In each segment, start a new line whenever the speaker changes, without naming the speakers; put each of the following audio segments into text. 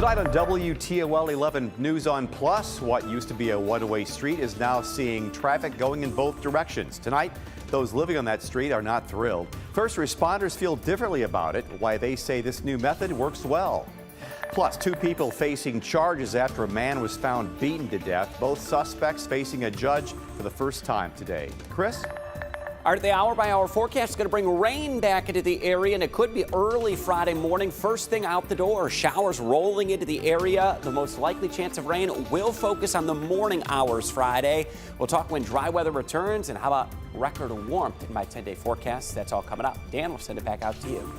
Tonight on WTOL 11 News on Plus, what used to be a one-way street is now seeing traffic going in both directions. Tonight, those living on that street are not thrilled. First responders feel differently about it, why they say this new method works well. Plus, two people facing charges after a man was found beaten to death. Both suspects facing a judge for the first time today. Chris?
The hour-by-hour forecast is going to bring rain back into the area, and it could be early Friday morning. First thing out the door, showers rolling into the area. The most likely chance of rain will focus on the morning hours Friday. We'll talk when dry weather returns, and how about record warmth in my 10-day forecast. That's all coming up. Dan, we'll send it back out to you.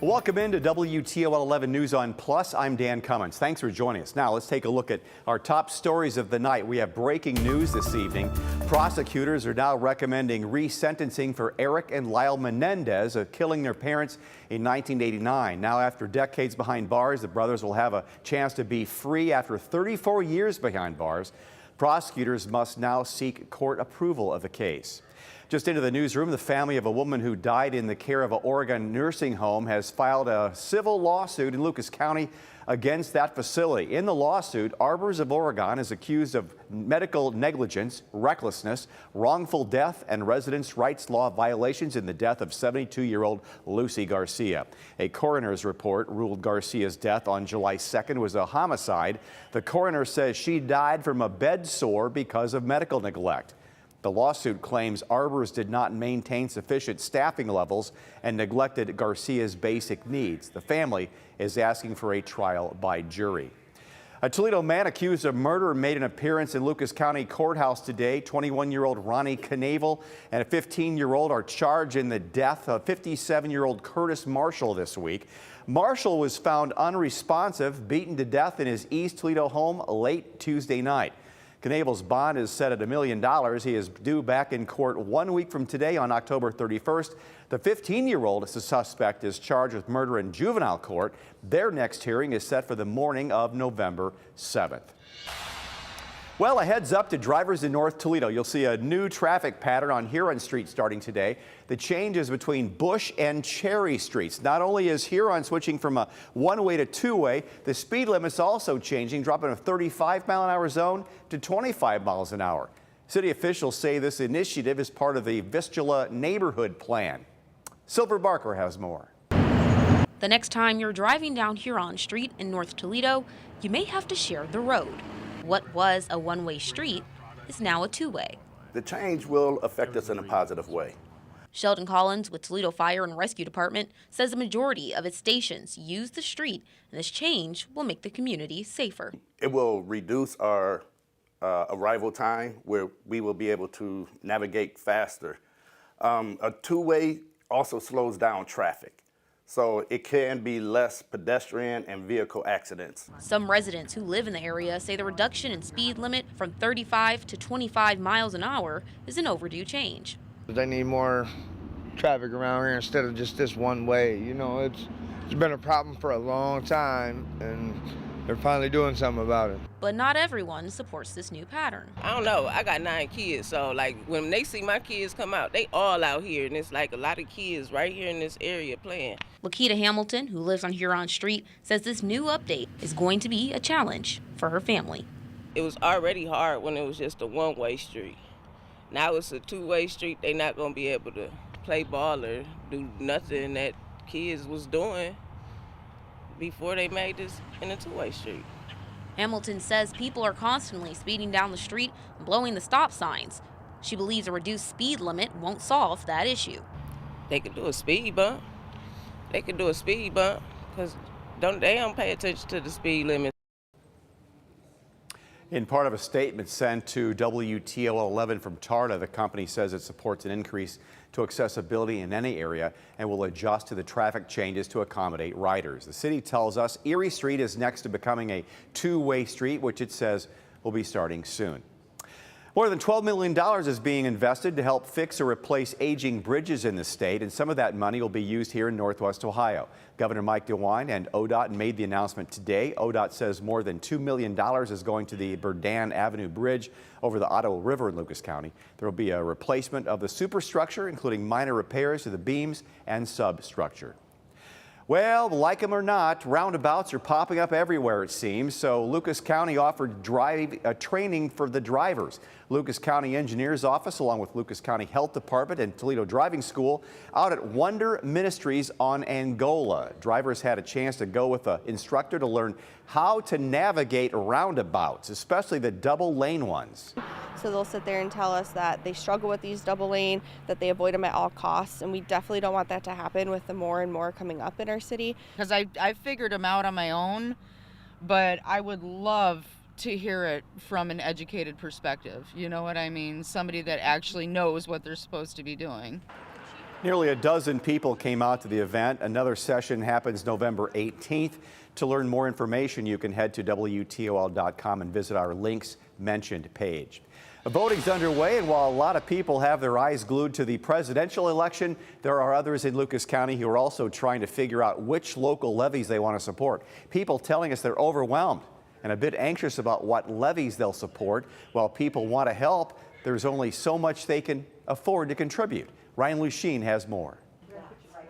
Welcome into WTOL 11 News on Plus. I'm Dan Cummins. Thanks for joining us. Now let's take a look at our top stories of the night. We have breaking news this evening. Prosecutors are now recommending resentencing for Eric and Lyle Menendez of killing their parents in 1989. Now, after decades behind bars, the brothers will have a chance to be free after 34 years behind bars. Prosecutors must now seek court approval of the case. Just into the newsroom, the family of a woman who died in the care of an Oregon nursing home has filed a civil lawsuit in Lucas County against that facility. In the lawsuit, Arbors of Oregon is accused of medical negligence, recklessness, wrongful death, and residents' rights law violations in the death of 72-year-old Lucy Garcia. A coroner's report ruled Garcia's death on July 2nd was a homicide. The coroner says she died from a bed sore because of medical neglect. The lawsuit claims Arbors did not maintain sufficient staffing levels and neglected Garcia's basic needs. The family is asking for a trial by jury. A Toledo man accused of murder made an appearance in Lucas County Courthouse today. 21-year-old Ronnie Knavel and a 15-year-old are charged in the death of 57-year-old Curtis Marshall this week. Marshall was found unresponsive, beaten to death in his East Toledo home late Tuesday night. Knavel's bond is set at $1 million. He is due back in court 1 week from today on October 31st. The 15-year-old suspect is charged with murder in juvenile court. Their next hearing is set for the morning of November 7th. Well, a heads up to drivers in North Toledo. You'll see a new traffic pattern on Hon Street starting today. The change is between Bush and Cherry Streets. Not only is Huron switching from a one-way to two-way, the speed limit's also changing, dropping a 35-mile-an-hour zone to 25 miles an hour. City officials say this initiative is part of the Vistula neighborhood plan. Silver Barker has more.
The next time you're driving down Huron Street in North Toledo, you may have to share the road. What was a one-way street is now a two-way.
The change will affect us in a positive way.
Sheldon Collins with Toledo Fire and Rescue Department says the majority of its stations use the street, and this change will make the community safer.
It will reduce our arrival time, where we will be able to navigate faster. A two-way also slows down traffic, so it can be less pedestrian and vehicle accidents.
Some residents who live in the area say the reduction in speed limit from 35 to 25 miles an hour is an overdue change.
They need more traffic around here instead of just this one way. You know, it's been a problem for a long time, and they're finally doing something about it.
But not everyone supports this new pattern.
I don't know. I got 9 kids, so like when they see my kids come out, they all out here, and it's like a lot of kids right here in this area playing.
Lakita Hamilton, who lives on Huron Street, says this new update is going to be a challenge for her family.
It was already hard when it was just a one-way street. Now it's a two-way street. They're not going to be able to play ball or do nothing that kids was doing before they made this in a two-way street.
Hamilton says people are constantly speeding down the street and blowing the stop signs. She believes a reduced speed limit won't solve that issue.
They could do a speed bump. They could do a speed bump because they don't pay attention to the speed limit.
In part of a statement sent to WTOL 11 from TARDA, the company says it supports an increase to accessibility in any area and will adjust to the traffic changes to accommodate riders. The city tells us Erie Street is next to becoming a two-way street, which it says will be starting soon. More than $12 million is being invested to help fix or replace aging bridges in the state, and some of that money will be used here in Northwest Ohio. Governor Mike DeWine and ODOT made the announcement today. ODOT says more than $2 million is going to the Burdan Avenue Bridge over the Ottawa River in Lucas County. There will be a replacement of the superstructure, including minor repairs to the beams and substructure. Well, like them or not, roundabouts are popping up everywhere, it seems. So Lucas County offered training for the drivers. Lucas County Engineers Office, along with Lucas County Health Department and Toledo Driving School, out at Wonder Ministries on Angola. Drivers had a chance to go with an instructor to learn how to navigate roundabouts, especially the double lane ones.
So they'll sit there and tell us that they struggle with these double lane, that they avoid them at all costs, and we definitely don't want that to happen with the more and more coming up in our city.
Because I figured them out on my own, but I would love to hear it from an educated perspective. You know what I mean? Somebody that actually knows what they're supposed to be doing.
Nearly a dozen people came out to the event. Another session happens November 18th. To learn more information, you can head to WTOL.com and visit our links mentioned page. Voting's underway, and while a lot of people have their eyes glued to the presidential election, there are others in Lucas County who are also trying to figure out which local levies they want to support. People telling us they're overwhelmed and a bit anxious about what levies they'll support. While people want to help, there's only so much they can afford to contribute. Ryan Lucien has more.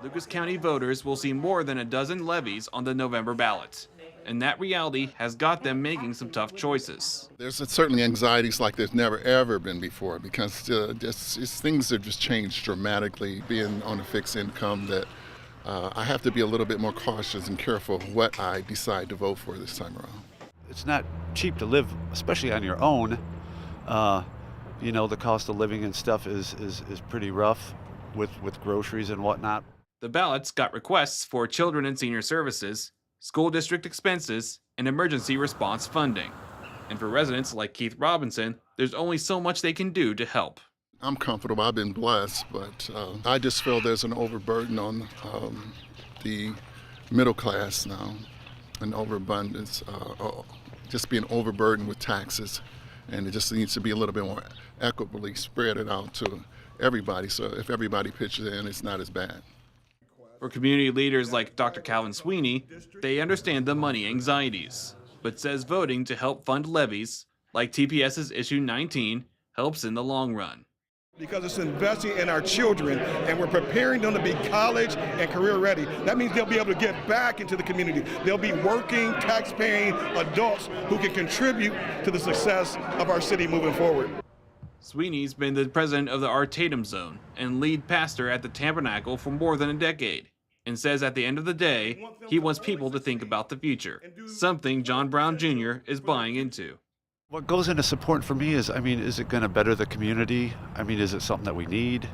Lucas County voters will see more than a dozen levies on the November ballot. And that reality has got them making some tough choices.
There's certainly anxieties like there's never ever been before, because things have just changed dramatically. Being on a fixed income, that I have to be a little bit more cautious and careful what I decide to vote for this time around.
It's not cheap to live, especially on your own. You know, the cost of living and stuff is pretty rough with groceries and whatnot.
The ballots got requests for children and senior services, school district expenses, and emergency response funding. And for residents like Keith Robinson, there's only so much they can do to help.
I'm comfortable, I've been blessed, but I just feel there's an overburden on the middle class now, an overabundance, just being overburdened with taxes, and it just needs to be a little bit more equitably spread it out to everybody, so if everybody pitches in, it's not as bad.
For community leaders like Dr. Calvin Sweeney, they understand the money anxieties, but says voting to help fund levies, like TPS's Issue 19, helps in the long run.
Because it's investing in our children, and we're preparing them to be college and career ready. That means they'll be able to get back into the community. They'll be working, tax-paying adults who can contribute to the success of our city moving forward.
Sweeney's been the president of the Art Tatum Zone and lead pastor at the Tabernacle for more than a decade, and says at the end of the day, he wants people to think about the future, something John Brown Jr. is buying into.
What goes into support for me is, is it going to better the community? Is it something that we need?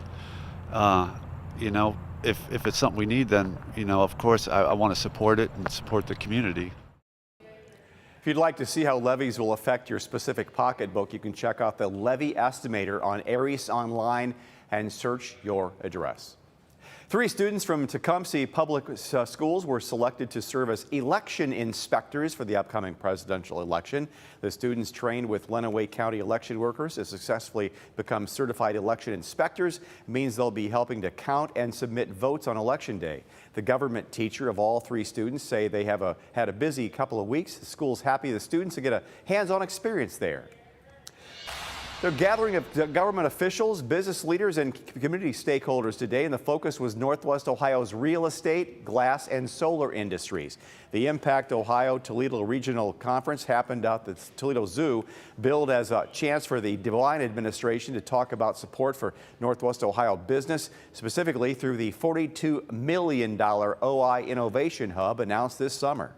You know, if it's something we need, then, of course, I want to support it and support the community.
If you'd like to see how levies will affect your specific pocketbook, you can check out the Levy Estimator on Aries Online and search your address. 3 students from Tecumseh Public Schools were selected to serve as election inspectors for the upcoming presidential election. The students trained with Lenawee County election workers to successfully become certified election inspectors. It means they'll be helping to count and submit votes on Election Day. The government teacher of all 3 students say they have had a busy couple of weeks. The school's happy the students to get a hands-on experience there. They're gathering of government officials, business leaders, and community stakeholders today, and the focus was Northwest Ohio's real estate, glass, and solar industries. The Impact Ohio Toledo Regional Conference happened at the Toledo Zoo, billed as a chance for the DeWine administration to talk about support for Northwest Ohio business, specifically through the $42 million OI Innovation Hub announced this summer.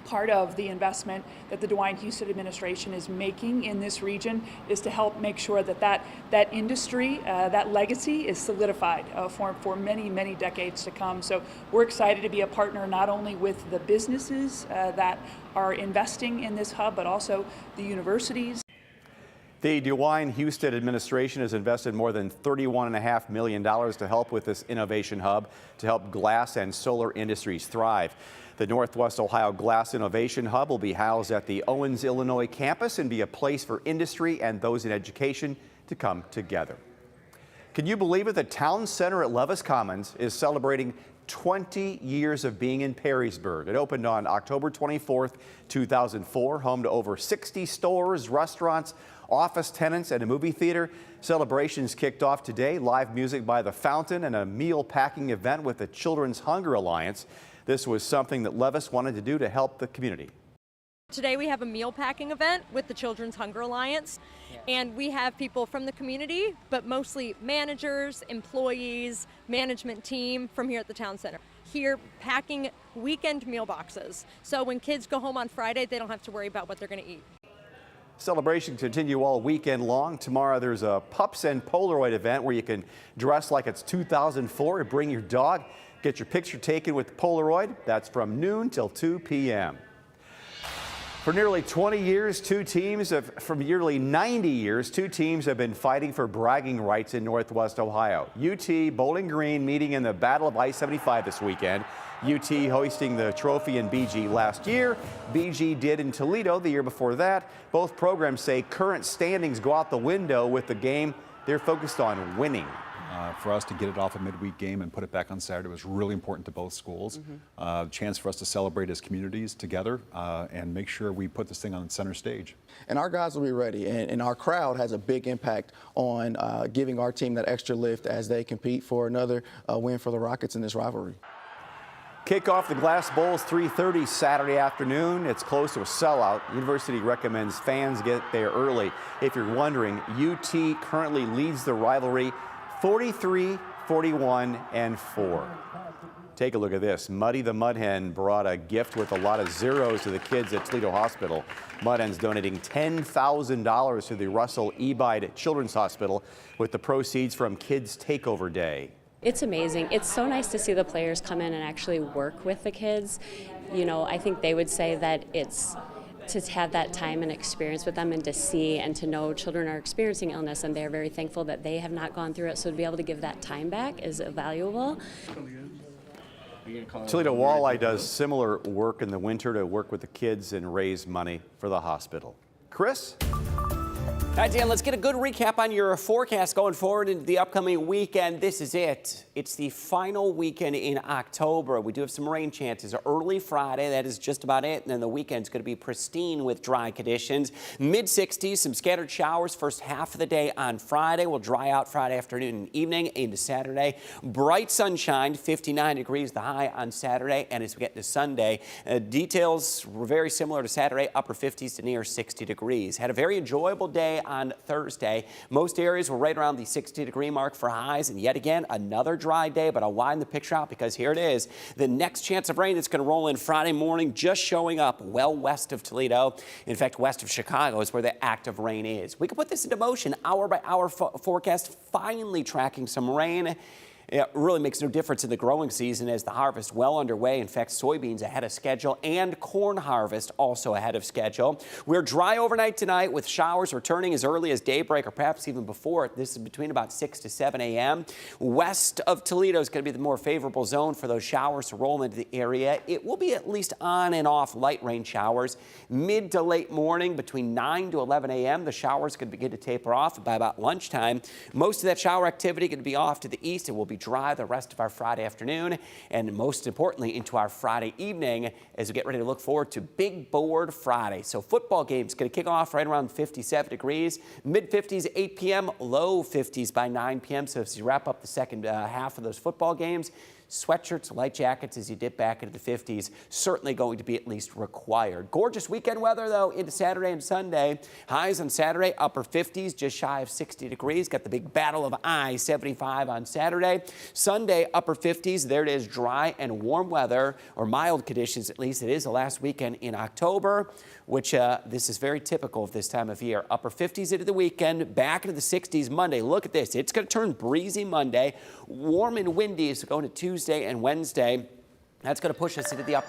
Part of the investment that the DeWine Houston administration is making in this region is to help make sure that that industry, that legacy is solidified for many, many decades to come. So we're excited to be a partner not only with the businesses that are investing in this hub, but also the universities.
The DeWine Houston administration has invested more than $31.5 million to help with this innovation hub to help glass and solar industries thrive. The Northwest Ohio Glass Innovation Hub will be housed at the Owens, Illinois campus and be a place for industry and those in education to come together. Can you believe it? The town center at Levis Commons is celebrating 20 years of being in Perrysburg. It opened on October 24th, 2004, home to over 60 stores, restaurants, office tenants, and a movie theater. Celebrations kicked off today. Live music by The Fountain and a meal packing event with the Children's Hunger Alliance. This was something that Levis wanted to do to help the community.
Today we have a meal packing event with the Children's Hunger Alliance, and we have people from the community, but mostly managers, employees, management team from here at the town center. Here packing weekend meal boxes. So when kids go home on Friday, they don't have to worry about what they're going to eat.
Celebration continue all weekend long. Tomorrow there's a Pups and Polaroid event where you can dress like it's 2004 and bring your dog, get your picture taken with Polaroid. That's from noon till 2 p.m. For nearly 20 years, from nearly 90 years, two teams have been fighting for bragging rights in Northwest Ohio. UT Bowling Green meeting in the Battle of I-75 this weekend. UT hoisting the trophy in BG last year. BG did in Toledo the year before that. Both programs say current standings go out the window with the game. They're focused on winning.
For us to get it off a midweek game and put it back on Saturday was really important to both schools. Chance for us to celebrate as communities together and make sure we put this thing on center stage.
And our guys will be ready, and our crowd has a big impact on giving our team that extra lift as they compete for another win for the Rockets in this rivalry.
Kick off the Glass Bowl's 3:30 Saturday afternoon. It's close to a sellout. University recommends fans get there early. If you're wondering, UT currently leads the rivalry 43, 41, and 4. Take a look at this. Muddy the Mud Hen brought a gift with a lot of zeros to the kids at Toledo Hospital. Mud Hen's donating $10,000 to the Russell Ebide Children's Hospital with the proceeds from Kids Takeover Day.
It's amazing. It's so nice to see the players come in and actually work with the kids. You know, I think they would say that it's to have that time and experience with them and to see and to know children are experiencing illness and they're very thankful that they have not gone through it. So to be able to give that time back is valuable.
Toledo Walleye does similar work in the winter to work with the kids and raise money for the hospital. Chris?
All right, Dan, let's get a good recap on your forecast going forward into the upcoming weekend. This is it. It's the final weekend in October. We do have some rain chances early Friday. That is just about it. And then the weekend's going to be pristine with dry conditions. Mid-60s, some scattered showers first half of the day on Friday. We'll dry out Friday afternoon and evening into Saturday. Bright sunshine, 59 degrees the high on Saturday. And as we get to Sunday, details were very similar to Saturday, upper 50s to near 60 degrees. Had a very enjoyable day on Thursday. Most areas were right around the 60-degree mark for highs, and yet again, another dry day, but I'll widen the picture out because here it is. The next chance of rain that's going to roll in Friday morning, just showing up well west of Toledo. In fact, west of Chicago is where the active rain is. We can put this into motion, hour by hour forecast, finally tracking some rain. It really makes no difference in the growing season as the harvest well underway. In fact, soybeans ahead of schedule and corn harvest also ahead of schedule. We're dry overnight tonight with showers returning as early as daybreak or perhaps even before it. This is between about 6 to 7 a.m. West of Toledo is going to be the more favorable zone for those showers to roll into the area. It will be at least on and off light rain showers. Mid to late morning between 9 to 11 a.m. The showers could begin to taper off by about lunchtime. Most of that shower activity going to be off to the east. It will be dry the rest of our Friday afternoon and most importantly into our Friday evening as we get ready to look forward to Big Board Friday. So football game's going to kick off right around 57 degrees, mid 50s 8 p.m., low 50s by 9 p.m. So as you wrap up the second half of those football games, sweatshirts, light jackets as you dip back into the 50s, certainly going to be at least required. Gorgeous weekend weather, though, into Saturday and Sunday. Highs on Saturday, upper 50s, just shy of 60 degrees. Got the big battle of I-75 on Saturday. Sunday, upper 50s. There it is, dry and warm weather, or mild conditions at least. It is the last weekend in October, which this is very typical of this time of year. Upper 50s into the weekend, back into the 60s Monday. Look at this. It's going to turn breezy Monday. Warm and windy is going to Tuesday and Wednesday. That's going to push us into the upper